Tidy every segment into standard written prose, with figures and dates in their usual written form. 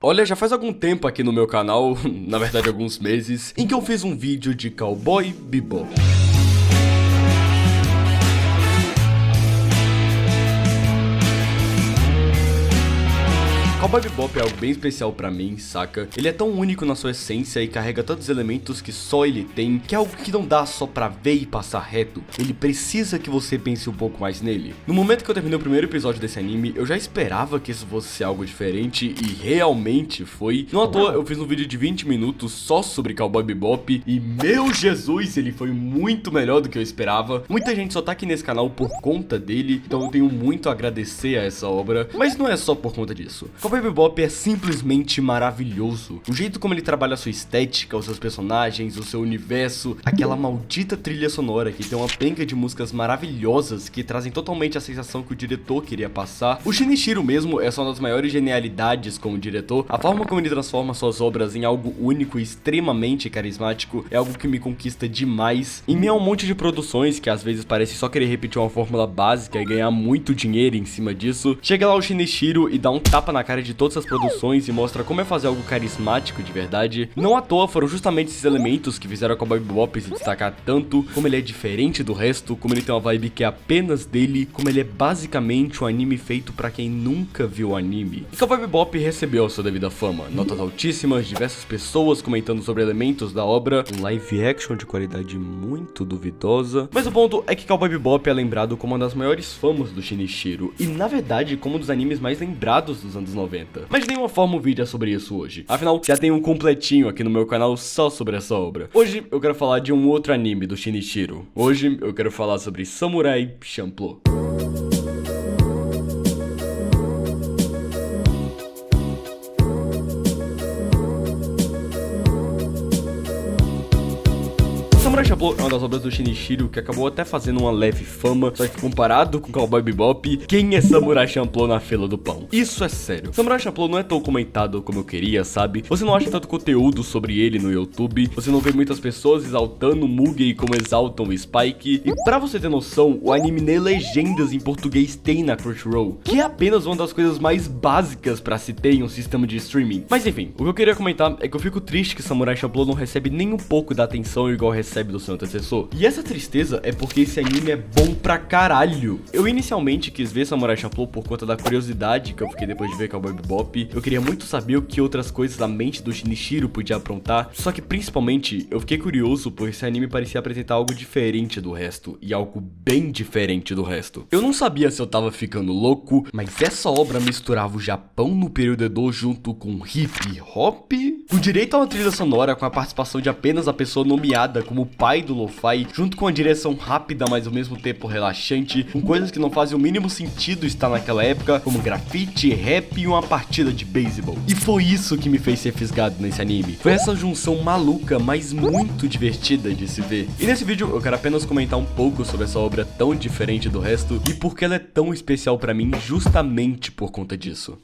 Olha, já faz algum tempo aqui no meu canal, na verdade alguns meses, em que eu fiz um vídeo de Cowboy Bebop. Cowboy Bebop é algo bem especial pra mim, saca? Ele é tão único na sua essência e carrega tantos elementos que só ele tem, que é algo que não dá só pra ver e passar reto. Ele precisa que você pense um pouco mais nele. No momento que eu terminei o primeiro episódio desse anime, eu já esperava que isso fosse ser algo diferente e realmente foi. Não à toa, eu fiz um vídeo de 20 minutos só sobre Cowboy Bebop e, meu Jesus, ele foi muito melhor do que eu esperava. Muita gente só tá aqui nesse canal por conta dele, então eu tenho muito a agradecer a essa obra, mas não é só por conta disso. Cowboy Bebop é simplesmente maravilhoso. O jeito como ele trabalha a sua estética, os seus personagens, o seu universo, aquela maldita trilha sonora que tem uma penca de músicas maravilhosas que trazem totalmente a sensação que o diretor queria passar. O Shinichiro mesmo é só uma das maiores genialidades como diretor. A forma como ele transforma suas obras em algo único e extremamente carismático é algo que me conquista demais. Em meio a um monte de produções que às vezes parece só querer repetir uma fórmula básica e ganhar muito dinheiro em cima disso, chega lá o Shinichiro e dá um tapa na cara de todas as produções e mostra como é fazer algo carismático de verdade. Não à toa foram justamente esses elementos que fizeram a Cowboy Bebop se destacar tanto, como ele é diferente do resto, como ele tem uma vibe que é apenas dele, como ele é basicamente um anime feito pra quem nunca viu anime. E Cowboy Bebop recebeu a sua devida fama, notas altíssimas, diversas pessoas comentando sobre elementos da obra, um live action de qualidade muito duvidosa, mas o ponto é que Cowboy Bebop é lembrado como uma das maiores famas do Shinichiro, e na verdade como um dos animes mais lembrados dos anos 90. Mas de nenhuma forma o vídeo é sobre isso hoje. Afinal, já tem um completinho aqui no meu canal só sobre essa obra. Hoje eu quero falar de um outro anime do Shinichiro. Hoje eu quero falar sobre Samurai Champloo. Samurai Champloo é uma das obras do Shinichiro que acabou até fazendo uma leve fama, só que comparado com Cowboy Bebop, quem é Samurai Champloo na fila do pão? Isso é sério. Samurai Champloo não é tão comentado como eu queria, sabe? Você não acha tanto conteúdo sobre ele no YouTube, você não vê muitas pessoas exaltando o Mugen como exaltam o Spike, e pra você ter noção, o anime nem legendas em português tem na Crunchyroll, que é apenas uma das coisas mais básicas pra se ter em um sistema de streaming. Mas enfim, o que eu queria comentar é que eu fico triste que Samurai Champloo não recebe nem um pouco da atenção igual recebe do seu antecessor. E essa tristeza é porque esse anime é bom pra caralho. Eu inicialmente quis ver Samurai Champloo por conta da curiosidade que eu fiquei depois de ver Cowboy Bebop. Eu queria muito saber o que outras coisas a mente do Shinichiro podia aprontar. Só que principalmente eu fiquei curioso por esse anime parecia apresentar algo diferente do resto. E algo bem diferente do resto. Eu não sabia se eu tava ficando louco, mas essa obra misturava o Japão no período Edo junto com hip hop, com direito a uma trilha sonora com a participação de apenas a pessoa nomeada como pai do lo-fi, junto com a direção rápida, mas ao mesmo tempo relaxante, com coisas que não fazem o mínimo sentido estar naquela época, como grafite, rap e uma partida de beisebol. E foi isso que me fez ser fisgado nesse anime. Foi essa junção maluca, mas muito divertida de se ver. E nesse vídeo eu quero apenas comentar um pouco sobre essa obra tão diferente do resto e por que ela é tão especial pra mim justamente por conta disso.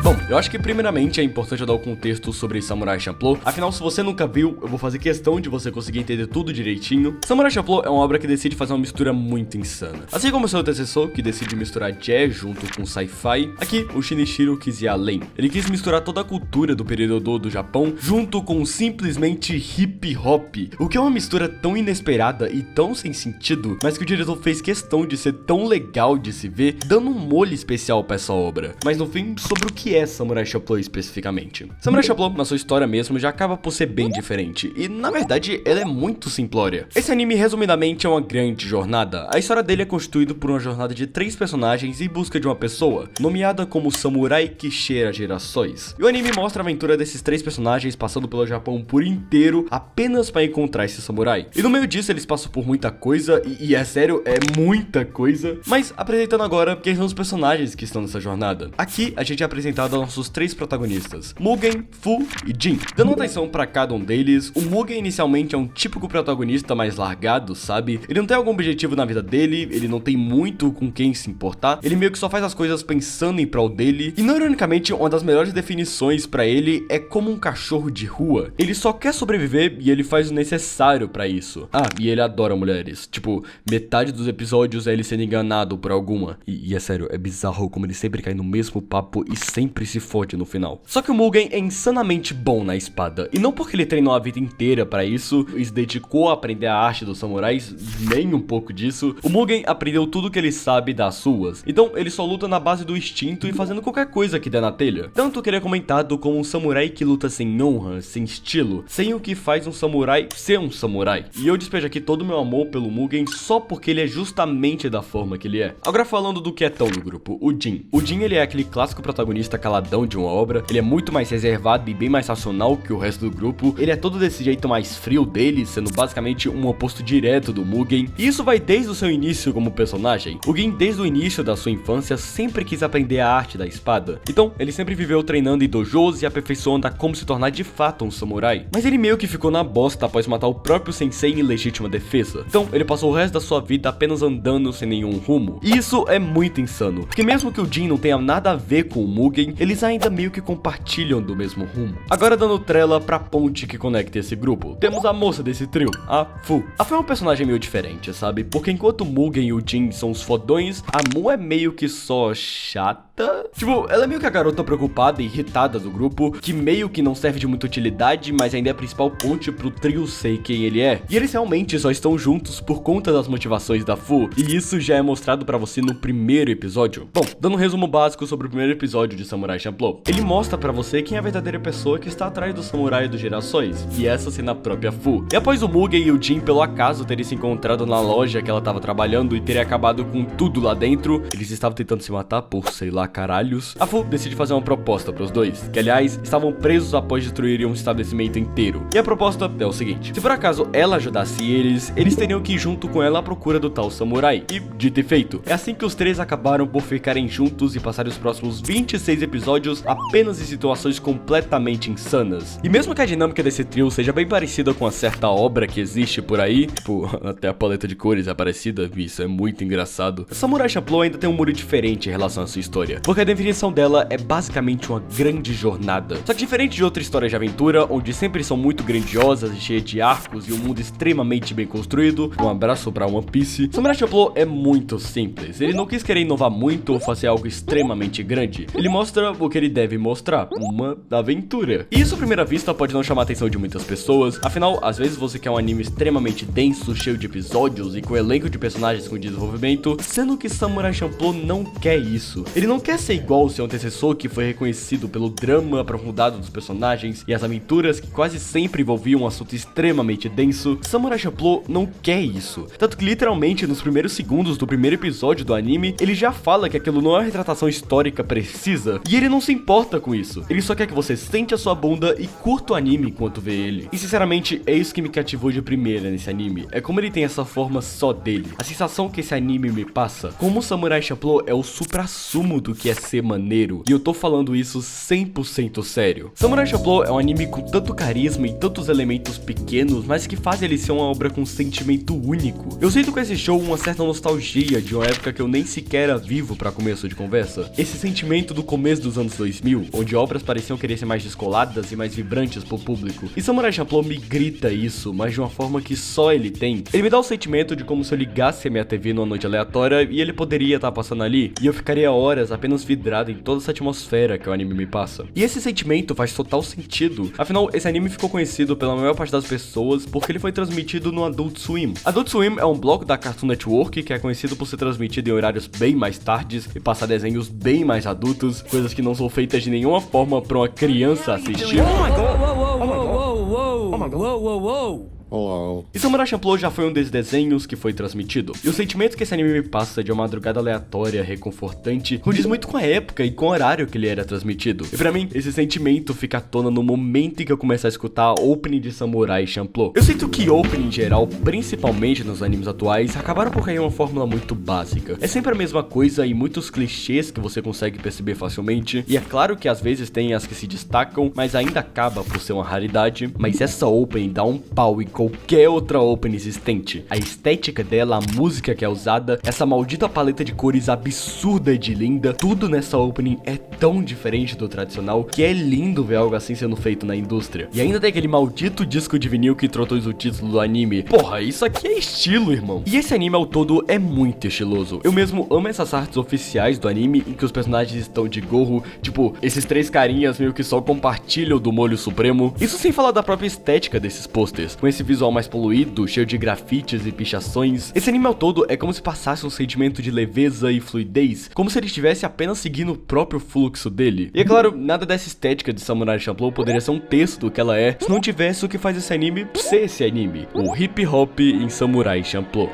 Bom, eu acho que primeiramente é importante eu dar o contexto sobre Samurai Champloo. Afinal, se você nunca viu, eu vou fazer questão de você conseguir entender tudo direitinho. Samurai Champloo é uma obra que decide fazer uma mistura muito insana. Assim como o seu antecessor, que decide misturar jazz junto com sci-fi, aqui o Shinichiro quis ir além. Ele quis misturar toda a cultura do período Edo do Japão junto com simplesmente hip hop, o que é uma mistura tão inesperada e tão sem sentido, mas que o diretor fez questão de ser tão legal de se ver, dando um molho especial pra essa obra. Mas no fim, sobre o que é Samurai Champloo especificamente. Samurai Champloo, na sua história mesmo, já acaba por ser bem diferente, e na verdade ela é muito simplória. Esse anime resumidamente é uma grande jornada. A história dele é constituída por uma jornada de 3 personagens em busca de uma pessoa, nomeada como Samurai que cheira gerações. E o anime mostra a aventura desses 3 personagens passando pelo Japão por inteiro apenas para encontrar esse samurai. E no meio disso eles passam por muita coisa, e é sério, é muita coisa, mas apresentando agora quem são os personagens que estão nessa jornada. Aqui a gente é apresentado a nossos 3 protagonistas, Mugen, Fu e Jin. Dando atenção pra cada um deles, o Mugen inicialmente é um típico protagonista mais largado, sabe? Ele não tem algum objetivo na vida dele, ele não tem muito com quem se importar, ele meio que só faz as coisas pensando em prol dele, e não ironicamente, uma das melhores definições pra ele é como um cachorro de rua. Ele só quer sobreviver e ele faz o necessário pra isso. Ah, e ele adora mulheres, tipo, metade dos episódios é ele sendo enganado por alguma, e é sério, é bizarro como ele sempre cai no mesmo papo e sempre se fode no final. Só que o Mugen é insanamente bom na espada, e não porque ele treinou a vida inteira pra isso e se dedicou a aprender a arte dos samurais, nem um pouco disso. O Mugen aprendeu tudo que ele sabe das suas, então ele só luta na base do instinto e fazendo qualquer coisa que der na telha. Tanto que ele é comentado como um samurai que luta sem honra, sem estilo, sem o que faz um samurai ser um samurai. E eu despejo aqui todo o meu amor pelo Mugen só porque ele é justamente da forma que ele é. Agora falando do quietão do grupo, o Jin. O Jin, ele é aquele clássico protagonista caladão de uma obra, ele é muito mais reservado e bem mais racional que o resto do grupo, ele é todo desse jeito mais frio dele, sendo basicamente um oposto direto do Mugen, e isso vai desde o seu início como personagem. O Jin, desde o início da sua infância, sempre quis aprender a arte da espada, então ele sempre viveu treinando em dojos e aperfeiçoando a como se tornar de fato um samurai, mas ele meio que ficou na bosta após matar o próprio sensei em legítima defesa, então ele passou o resto da sua vida apenas andando sem nenhum rumo, e isso é muito insano, porque mesmo que o Jin não tenha nada a ver com o Mugen, eles ainda meio que compartilham do mesmo rumo. Agora dando trela pra ponte que conecta esse grupo, temos a moça desse trio, a Fu. A Fu é um personagem meio diferente, sabe? Porque enquanto o Mugen e o Jin são os fodões, a Mu é meio que só chata. Tipo, ela é meio que a garota preocupada e irritada do grupo, que meio que não serve de muita utilidade, mas ainda é a principal ponte pro trio ser quem ele é. E eles realmente só estão juntos por conta das motivações da Fu, e isso já é mostrado pra você no primeiro episódio. Bom, dando um resumo básico sobre o primeiro episódio de Samurai Champloo, ele mostra pra você quem é a verdadeira pessoa que está atrás do samurai dos gerações, e essa sendo a própria Fu. E após o Mugen e o Jin pelo acaso terem se encontrado na loja que ela tava trabalhando e terem acabado com tudo lá dentro, eles estavam tentando se matar por sei lá caralhos, a Fu decide fazer uma proposta pros dois, que aliás estavam presos após destruírem um estabelecimento inteiro. E a proposta é o seguinte: se por acaso ela ajudasse eles teriam que ir junto com ela à procura do tal samurai. E dito e feito, é assim que os três acabaram por ficarem juntos e passarem os próximos 26 episódios apenas em situações completamente insanas. E mesmo que a dinâmica desse trio seja bem parecida com uma certa obra que existe por aí, tipo, até a paleta de cores é parecida, isso é muito engraçado, Samurai Champloo ainda tem um muro diferente em relação à sua história, porque a definição dela é basicamente uma grande jornada. Só que diferente de outras histórias de aventura, onde sempre são muito grandiosas e cheias de arcos e um mundo extremamente bem construído, um abraço pra One Piece, Samurai Champloo é muito simples. Ele não quis querer inovar muito ou fazer algo extremamente grande, ele mostra o que ele deve mostrar, uma aventura. E isso à primeira vista pode não chamar a atenção de muitas pessoas, afinal, às vezes você quer um anime extremamente denso, cheio de episódios e com um elenco de personagens com desenvolvimento, sendo que Samurai Champloo não quer isso. Ele não quer ser igual ao seu antecessor, que foi reconhecido pelo drama aprofundado dos personagens e as aventuras que quase sempre envolviam um assunto extremamente denso. Samurai Champloo não quer isso, tanto que literalmente nos primeiros segundos do primeiro episódio do anime, ele já fala que aquilo não é uma retratação histórica precisa, e ele não se importa com isso, ele só quer que você sente a sua bunda e curta o anime enquanto vê ele. E sinceramente, é isso que me cativou de primeira nesse anime, é como ele tem essa forma só dele, a sensação que esse anime me passa, como o Samurai Champloo é o suprassumo do que é ser maneiro, e eu tô falando isso 100% sério. Samurai Champloo é um anime com tanto carisma e tantos elementos pequenos, mas que faz ele ser uma obra com um sentimento único. Eu sinto com esse show uma certa nostalgia de uma época que eu nem sequer era vivo pra começo de conversa. Esse sentimento do começo dos anos 2000, onde obras pareciam querer ser mais descoladas e mais vibrantes pro público. E Samurai Champloo me grita isso, mas de uma forma que só ele tem. Ele me dá o sentimento de como se eu ligasse a minha TV numa noite aleatória e ele poderia estar passando ali, e eu ficaria horas apenas vidrado em toda essa atmosfera que o anime me passa. E esse sentimento faz total sentido, afinal esse anime ficou conhecido pela maior parte das pessoas porque ele foi transmitido no Adult Swim. Adult Swim é um bloco da Cartoon Network que é conhecido por ser transmitido em horários bem mais tardes e passar desenhos bem mais adultos, coisas que não são feitas de nenhuma forma pra uma criança assistir. Oh my god! Whoa, whoa, whoa, whoa, whoa, whoa, whoa, whoa, whoa. Olá. E Samurai Champloo já foi um desses desenhos que foi transmitido. E o sentimento que esse anime me passa de uma madrugada aleatória, reconfortante, condiz muito com a época e com o horário que ele era transmitido. E pra mim, esse sentimento fica à tona no momento em que eu começo a escutar a opening de Samurai Champloo. Eu sinto que opening em geral, principalmente nos animes atuais, acabaram por cair uma fórmula muito básica. É sempre a mesma coisa e muitos clichês que você consegue perceber facilmente. E é claro que às vezes tem as que se destacam, mas ainda acaba por ser uma raridade. Mas essa opening dá um pau em qualquer outra opening existente. A estética dela, a música que é usada, essa maldita paleta de cores absurda de linda, tudo nessa opening é tão diferente do tradicional que é lindo ver algo assim sendo feito na indústria. E ainda tem aquele maldito disco de vinil que introduz o título do anime. Porra, isso aqui é estilo, irmão. E esse anime ao todo é muito estiloso. Eu mesmo amo essas artes oficiais do anime em que os personagens estão de gorro, tipo, esses três carinhas meio que só compartilham do molho supremo. Isso sem falar da própria estética desses posters, com esse visual mais poluído, cheio de grafites e pichações. Esse anime ao todo é como se passasse um sentimento de leveza e fluidez, como se ele estivesse apenas seguindo o próprio fluxo dele. E é claro, nada dessa estética de Samurai Champloo poderia ser um texto do que ela é, se não tivesse o que faz esse anime ser esse anime, o hip hop em Samurai Champloo.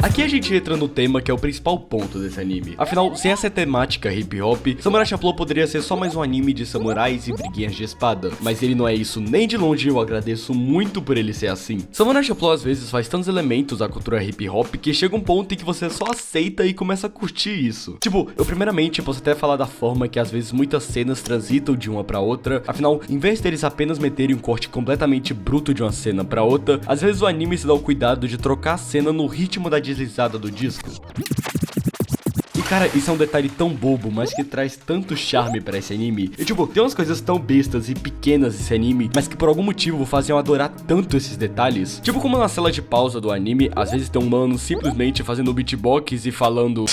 Aqui a gente entra no tema que é o principal ponto desse anime. Afinal, sem essa temática hip hop, Samurai Champloo poderia ser só mais um anime de samurais e briguinhas de espada. Mas ele não é isso nem de longe e eu agradeço muito por ele ser assim. Samurai Champloo às vezes faz tantos elementos da cultura hip hop que chega um ponto em que você só aceita e começa a curtir isso. Tipo, eu primeiramente posso até falar da forma que às vezes muitas cenas transitam de uma pra outra. Afinal, em vez deles apenas meterem um corte completamente bruto de uma cena pra outra, às vezes o anime se dá o cuidado de trocar a cena no ritmo da deslizada do disco. E cara, isso é um detalhe tão bobo, mas que traz tanto charme pra esse anime. E tipo, tem umas coisas tão bestas e pequenas nesse anime, mas que por algum motivo fazem eu adorar tanto esses detalhes. Tipo como na cela de pausa do anime, às vezes tem um mano simplesmente fazendo beatbox e falando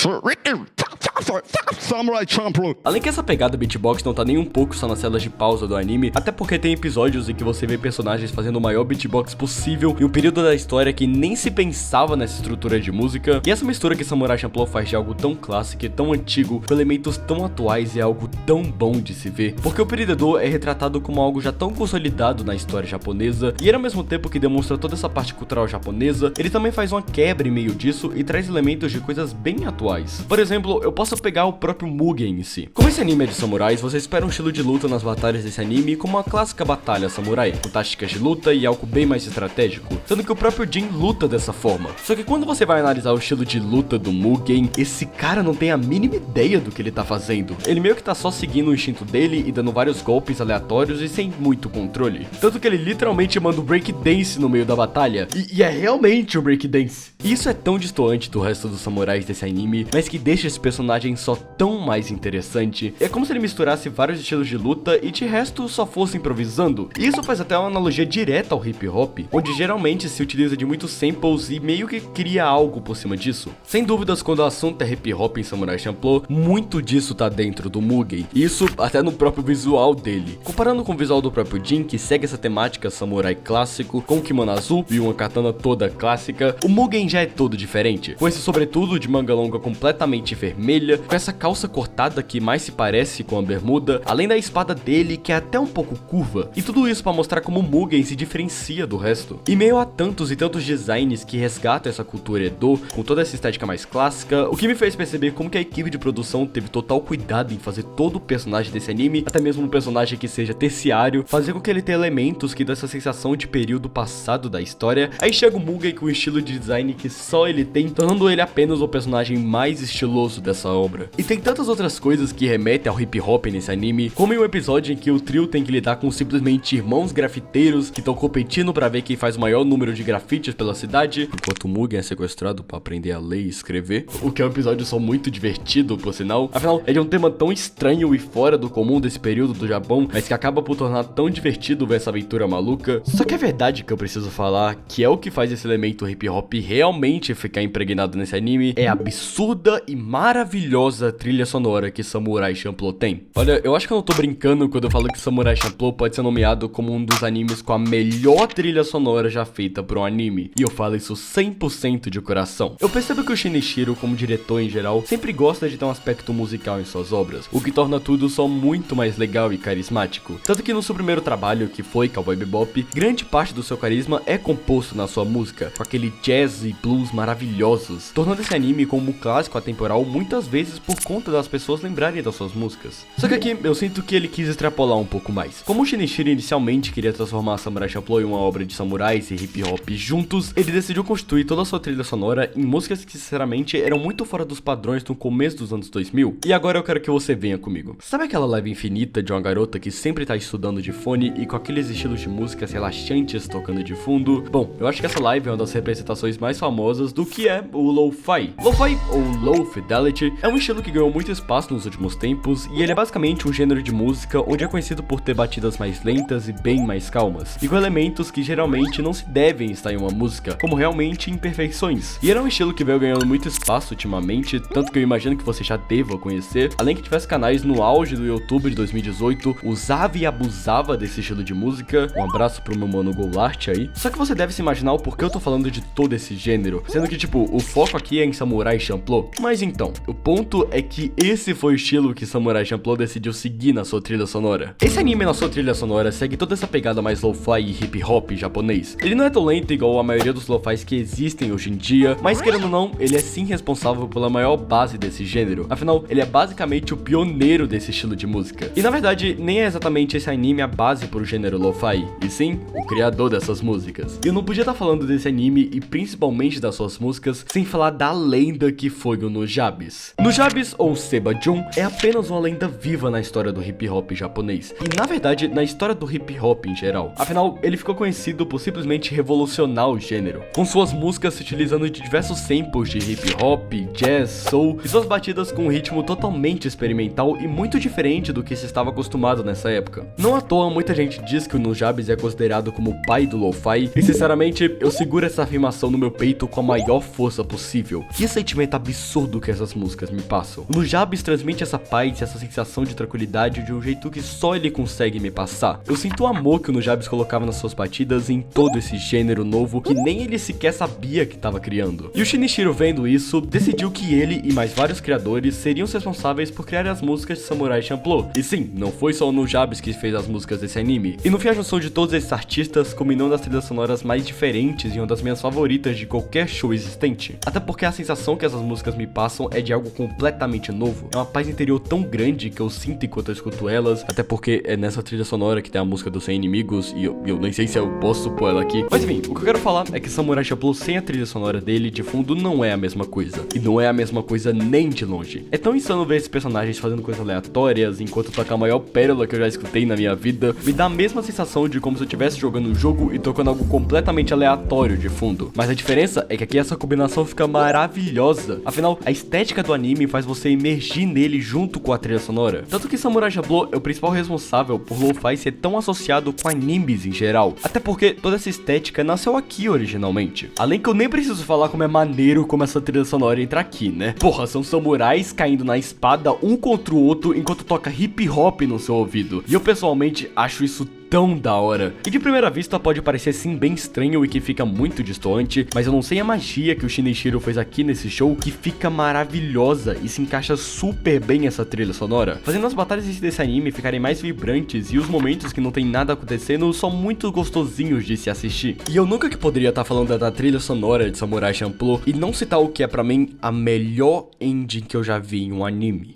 Samurai Champloo. Além que essa pegada beatbox não tá nem um pouco só nas celas de pausa do anime, até porque tem episódios em que você vê personagens fazendo o maior beatbox possível em um período da história que nem se pensava nessa estrutura de música. E essa mistura que Samurai Champloo faz de algo tão clássico e tão antigo com elementos tão atuais é algo tão bom de se ver, porque o Perdedor é retratado como algo já tão consolidado na história japonesa, e ao mesmo tempo que demonstra toda essa parte cultural japonesa, ele também faz uma quebra em meio disso e traz elementos de coisas bem atuais. Por exemplo, eu posso pegar o próprio Mugen em si. Como esse anime é de samurais, você espera um estilo de luta nas batalhas desse anime como uma clássica batalha samurai, com táticas de luta e algo bem mais estratégico, sendo que o próprio Jin luta dessa forma. Só que quando você vai analisar o estilo de luta do Mugen, esse cara não tem a mínima ideia do que ele tá fazendo. Ele meio que tá só seguindo o instinto dele e dando vários golpes aleatórios e sem muito controle. Tanto que ele literalmente manda um breakdance no meio da batalha. E é realmente um breakdance. E isso é tão distoante do resto dos samurais desse anime, mas que deixa esse personagem só tão mais interessante. É como se ele misturasse vários estilos de luta e de resto só fosse improvisando. E isso faz até uma analogia direta ao hip hop, onde geralmente se utiliza de muitos samples e meio que cria algo por cima disso. Sem dúvidas, quando o assunto é hip hop em Samurai Champloo, muito disso tá dentro do Mugen. Isso até no próprio visual dele. Comparando com o visual do próprio Jin, que segue essa temática samurai clássico, com um kimono azul e uma katana toda clássica, o Mugen já é todo diferente. Com esse sobretudo de manga longa completamente vermelha, com essa calça cortada que mais se parece com a bermuda, além da espada dele que é até um pouco curva. E tudo isso para mostrar como o Mugen se diferencia do resto. E meio a tantos e tantos designs que resgatam essa cultura Edo, com toda essa estética mais clássica, o que me fez perceber como que a equipe de produção teve total cuidado em fazer todo o personagem desse anime, até mesmo um personagem que seja terciário, fazer com que ele tenha elementos que dão essa sensação de período passado da história. Aí chega o Mugen com um estilo de design que só ele tem, tornando ele apenas o personagem mais estiloso dessa obra. E tem tantas outras coisas que remetem ao hip hop nesse anime, como em um episódio em que o trio tem que lidar com simplesmente irmãos grafiteiros que estão competindo pra ver quem faz o maior número de grafites pela cidade, enquanto o Mugen é sequestrado pra aprender a ler e escrever, o que é um episódio só muito divertido, por sinal. Afinal, ele é um tema tão estranho e fora do comum desse período do Japão, mas que acaba por tornar tão divertido ver essa aventura maluca. Só que a verdade que eu preciso falar, que é o que faz esse elemento hip hop realmente ficar impregnado nesse anime, é a absurda e maravilhosa maravilhosa trilha sonora que Samurai Champloo tem. Olha, eu acho que eu não tô brincando quando eu falo que Samurai Champloo pode ser nomeado como um dos animes com a melhor trilha sonora já feita por um anime. E eu falo isso 100% de coração. Eu percebo que o Shinichiro, como diretor em geral, sempre gosta de ter um aspecto musical em suas obras, o que torna tudo só muito mais legal e carismático. Tanto que no seu primeiro trabalho, que foi Cowboy Bebop, grande parte do seu carisma é composto na sua música, com aquele jazz e blues maravilhosos, tornando esse anime como um clássico atemporal muitas vezes por conta das pessoas lembrarem das suas músicas. Só que aqui eu sinto que ele quis extrapolar um pouco mais. Como o Shinichiro inicialmente queria transformar Samurai Champloo em uma obra de samurais e hip hop juntos, ele decidiu construir toda a sua trilha sonora em músicas que sinceramente eram muito fora dos padrões no começo dos anos 2000. E agora eu quero que você venha comigo. Sabe aquela live infinita de uma garota que sempre tá estudando de fone e com aqueles estilos de músicas relaxantes tocando de fundo? Bom, eu acho que essa live é uma das representações mais famosas do que é o Lo-Fi. Lo-Fi, ou Low Fidelity, é um estilo que ganhou muito espaço nos últimos tempos e ele é basicamente um gênero de música onde é conhecido por ter batidas mais lentas e bem mais calmas, e com elementos que geralmente não se devem estar em uma música, como realmente imperfeições. E era um estilo que veio ganhando muito espaço ultimamente, tanto que eu imagino que você já deva conhecer, além que tivesse canais no auge do YouTube de 2018, usava e abusava desse estilo de música. Um abraço pro meu mano Golart aí. Só que você deve se imaginar o porquê eu tô falando de todo esse gênero, sendo que tipo, o foco aqui é em Samurai Champloo. Mas então, o ponto é que esse foi o estilo que Samurai Champloo decidiu seguir na sua trilha sonora. Esse anime na sua trilha sonora segue toda essa pegada mais lo-fi e hip hop japonês. Ele não é tão lento igual a maioria dos lo-fis que existem hoje em dia, mas querendo ou não, ele é sim responsável pela maior base desse gênero. Afinal, ele é basicamente o pioneiro desse estilo de música. E na verdade, nem é exatamente esse anime a base pro gênero lo-fi, e sim, o criador dessas músicas. E eu não podia estar falando desse anime e principalmente das suas músicas sem falar da lenda que foi o Nujabes. Nujabes, ou Seba Jun, é apenas uma lenda viva na história do hip hop japonês, e na verdade na história do hip hop em geral. Afinal, ele ficou conhecido por simplesmente revolucionar o gênero, com suas músicas se utilizando de diversos samples de hip hop, jazz, soul e suas batidas com um ritmo totalmente experimental e muito diferente do que se estava acostumado nessa época. Não à toa, muita gente diz que o Nujabes é considerado como o pai do lo-fi, e sinceramente, eu seguro essa afirmação no meu peito com a maior força possível. Que sentimento absurdo que essas músicas me passam. O Nujabes transmite essa paz e essa sensação de tranquilidade de um jeito que só ele consegue me passar. Eu sinto o amor que o Nujabes colocava nas suas batidas em todo esse gênero novo que nem ele sequer sabia que estava criando. E o Shinichiro, vendo isso, decidiu que ele e mais vários criadores seriam os responsáveis por criar as músicas de Samurai Champloo. E sim, não foi só o Nujabes que fez as músicas desse anime. E no fim a junção de todos esses artistas combinou das trilhas sonoras mais diferentes e uma das minhas favoritas de qualquer show existente. Até porque a sensação que essas músicas me passam é de algo completamente novo. É uma paz interior tão grande que eu sinto enquanto eu escuto elas, até porque é nessa trilha sonora que tem a música dos 100 inimigos e eu nem sei se eu posso pôr ela aqui. Mas enfim, o que eu quero falar é que Samurai Champloo sem a trilha sonora dele de fundo não é a mesma coisa. E não é a mesma coisa nem de longe. É tão insano ver esses personagens fazendo coisas aleatórias enquanto toca a maior pérola que eu já escutei na minha vida. Me dá a mesma sensação de como se eu estivesse jogando um jogo e tocando algo completamente aleatório de fundo. Mas a diferença é que aqui essa combinação fica maravilhosa. Afinal, a estética do anime faz você emergir nele junto com a trilha sonora. Tanto que Samurai Champloo é o principal responsável por lo-fi ser tão associado com animes em geral. Até porque toda essa estética nasceu aqui originalmente. Além que eu nem preciso falar como é maneiro como essa trilha sonora entra aqui, né? Porra, são samurais caindo na espada um contra o outro enquanto toca hip hop no seu ouvido. E eu pessoalmente acho isso tão da hora. E de primeira vista pode parecer sim bem estranho e que fica muito distoante, mas eu não sei a magia que o Shinichiro fez aqui nesse show que fica maravilhosa e se encaixa super bem essa trilha sonora, fazendo as batalhas desse anime ficarem mais vibrantes e os momentos que não tem nada acontecendo são muito gostosinhos de se assistir. E eu nunca que poderia estar falando da trilha sonora de Samurai Champloo e não citar o que é pra mim a melhor ending que eu já vi em um anime.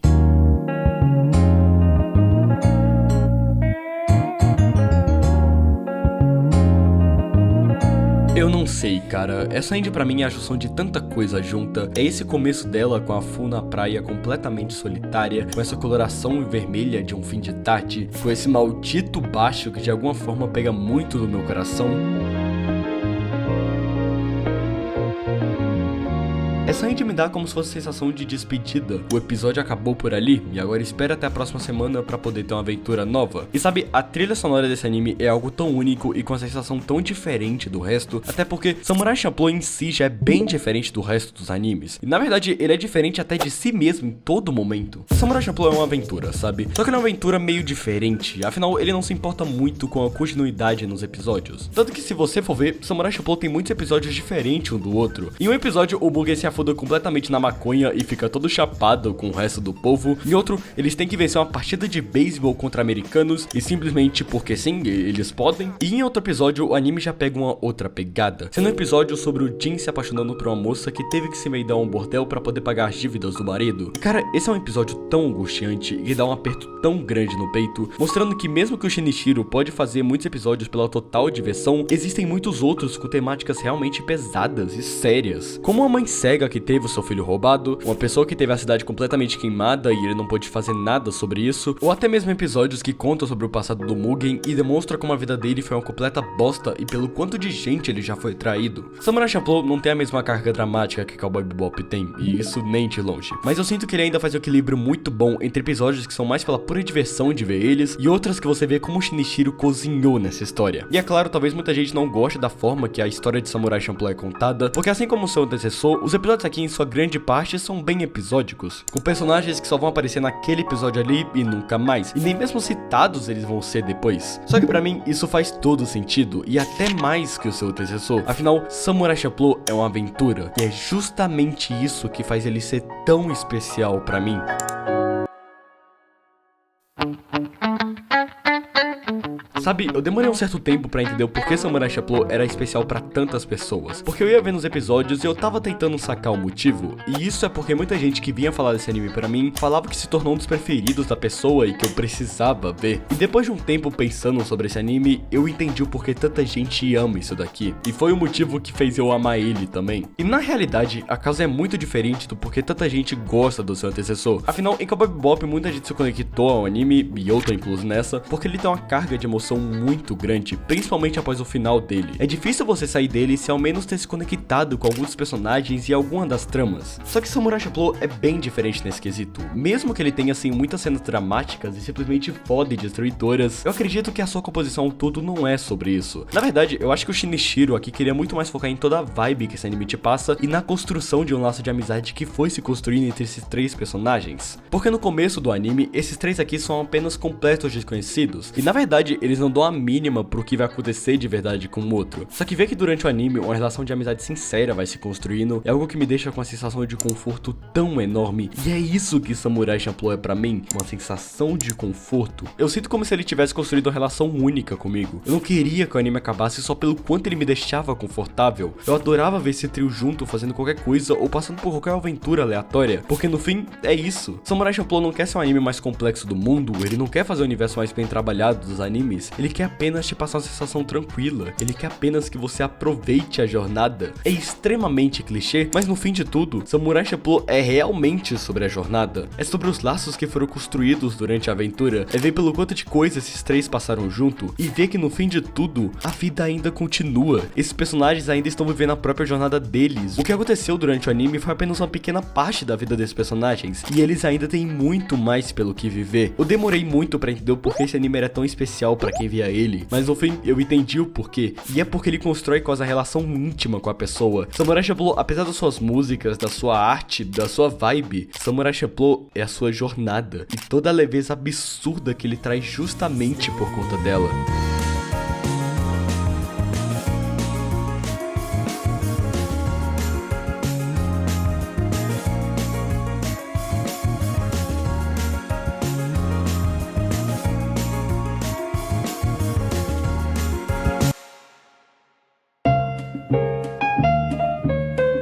Eu não sei, cara, essa indie pra mim é a junção de tanta coisa junta. É esse começo dela com a Fu na praia completamente solitária, com essa coloração vermelha de um fim de tarde, com esse maldito baixo que de alguma forma pega muito no meu coração. Essa indie me dá como se fosse sensação de despedida. O episódio acabou por ali e agora espera até a próxima semana pra poder ter uma aventura nova. E sabe, a trilha sonora desse anime é algo tão único e com a sensação tão diferente do resto, até porque Samurai Champloo em si já é bem diferente do resto dos animes. E na verdade, ele é diferente até de si mesmo em todo momento. Samurai Champloo é uma aventura, sabe? Só que ele é uma aventura meio diferente, afinal ele não se importa muito com a continuidade nos episódios. Tanto que se você for ver, Samurai Champloo tem muitos episódios diferentes um do outro. Em um episódio, o Mugen se afunda completamente na maconha e fica todo chapado com o resto do povo. Em outro, eles têm que vencer uma partida de beisebol contra americanos e simplesmente porque sim, eles podem. E em outro episódio, o anime já pega uma outra pegada, sendo um episódio sobre o Jin se apaixonando por uma moça que teve que se meidar a um bordel pra poder pagar as dívidas do marido. E cara, esse é um episódio tão angustiante e dá um aperto tão grande no peito, mostrando que mesmo que o Shinichiro pode fazer muitos episódios pela total diversão, existem muitos outros com temáticas realmente pesadas e sérias, como uma mãe cega que teve o seu filho roubado, uma pessoa que teve a cidade completamente queimada e ele não pôde fazer nada sobre isso, ou até mesmo episódios que contam sobre o passado do Mugen e demonstram como a vida dele foi uma completa bosta e pelo quanto de gente ele já foi traído. Samurai Champloo não tem a mesma carga dramática que Cowboy Bebop tem, e isso nem de longe, mas eu sinto que ele ainda faz um equilíbrio muito bom entre episódios que são mais pela pura diversão de ver eles e outras que você vê como o Shinichiro cozinhou nessa história. E é claro, talvez muita gente não goste da forma que a história de Samurai Champloo é contada, porque assim como o seu antecessor, os episódios aqui em sua grande parte são bem episódicos, com personagens que só vão aparecer naquele episódio ali e nunca mais, e nem mesmo citados eles vão ser depois. Só que pra mim isso faz todo sentido, e até mais que o seu antecessor, afinal Samurai Champloo é uma aventura, e é justamente isso que faz ele ser tão especial pra mim. Sabe, eu demorei um certo tempo pra entender o porquê Samurai Champloo era especial pra tantas pessoas. Porque eu ia vendo os episódios e eu tava tentando sacar o motivo. E isso é porque muita gente que vinha falar desse anime pra mim, falava que se tornou um dos preferidos da pessoa e que eu precisava ver. E depois de um tempo pensando sobre esse anime, eu entendi o porquê tanta gente ama isso daqui. E foi o motivo que fez eu amar ele também. E na realidade, a causa é muito diferente do porquê tanta gente gosta do seu antecessor. Afinal, em Cowboy Bebop, muita gente se conectou ao anime, e eu tô incluso nessa, porque ele tem uma carga de emoção muito grande, principalmente após o final dele. É difícil você sair dele se ao menos ter se conectado com alguns personagens e alguma das tramas. Só que Samurai Champloo é bem diferente nesse quesito. Mesmo que ele tenha assim muitas cenas dramáticas e simplesmente foda e destruidoras, eu acredito que a sua composição todo não é sobre isso. Na verdade, eu acho que o Shinichiro aqui queria muito mais focar em toda a vibe que esse anime te passa e na construção de um laço de amizade que foi se construindo entre esses três personagens. Porque no começo do anime, esses três aqui são apenas completos desconhecidos, e na verdade eles não dão a mínima pro que vai acontecer de verdade com o outro. Só que ver que durante o anime uma relação de amizade sincera vai se construindo é algo que me deixa com uma sensação de conforto tão enorme, e é isso que Samurai Champloo é pra mim, uma sensação de conforto. Eu sinto como se ele tivesse construído uma relação única comigo. Eu não queria que o anime acabasse só pelo quanto ele me deixava confortável. Eu adorava ver esse trio junto fazendo qualquer coisa ou passando por qualquer aventura aleatória, porque no fim é isso. Samurai Champloo não quer ser o anime mais complexo do mundo, ele não quer fazer o universo mais bem trabalhado dos animes, ele quer apenas te passar uma sensação tranquila, ele quer apenas que você aproveite a jornada. É extremamente clichê, mas no fim de tudo, Samurai Champloo é realmente sobre a jornada. É sobre os laços que foram construídos durante a aventura, é ver pelo quanto de coisa esses três passaram junto, e ver que no fim de tudo, a vida ainda continua. Esses personagens ainda estão vivendo a própria jornada deles. O que aconteceu durante o anime foi apenas uma pequena parte da vida desses personagens, e eles ainda têm muito mais pelo que viver. Eu demorei muito pra entender o porquê esse anime era tão especial pra quem via ele, mas no fim eu entendi o porquê, e é porque ele constrói quase a relação íntima com a pessoa. Samurai Champloo, apesar das suas músicas, da sua arte, da sua vibe, Samurai Champloo é a sua jornada, e toda a leveza absurda que ele traz justamente por conta dela.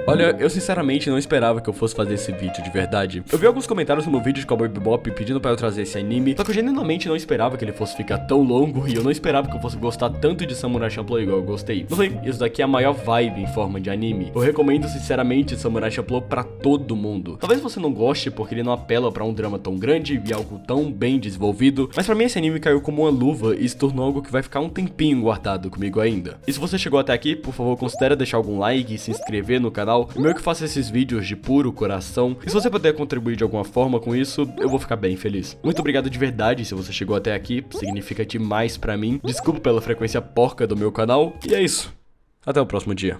Olha, eu sinceramente não esperava que eu fosse fazer esse vídeo de verdade. Eu vi alguns comentários no meu vídeo de Cowboy Bebop pedindo pra eu trazer esse anime, só que eu genuinamente não esperava que ele fosse ficar tão longo, e eu não esperava que eu fosse gostar tanto de Samurai Champloo igual eu gostei. Não sei, isso daqui é a maior vibe em forma de anime. Eu recomendo sinceramente Samurai Champloo pra todo mundo. Talvez você não goste porque ele não apela pra um drama tão grande e algo tão bem desenvolvido, mas pra mim esse anime caiu como uma luva e se tornou algo que vai ficar um tempinho guardado comigo ainda. E se você chegou até aqui, por favor considere deixar algum like e se inscrever no canal, canal. E meio que faço esses vídeos de puro coração. E se você puder contribuir de alguma forma com isso, eu vou ficar bem feliz. Muito obrigado de verdade se você chegou até aqui, significa demais pra mim. Desculpa pela frequência porca do meu canal. E é isso. Até o próximo dia.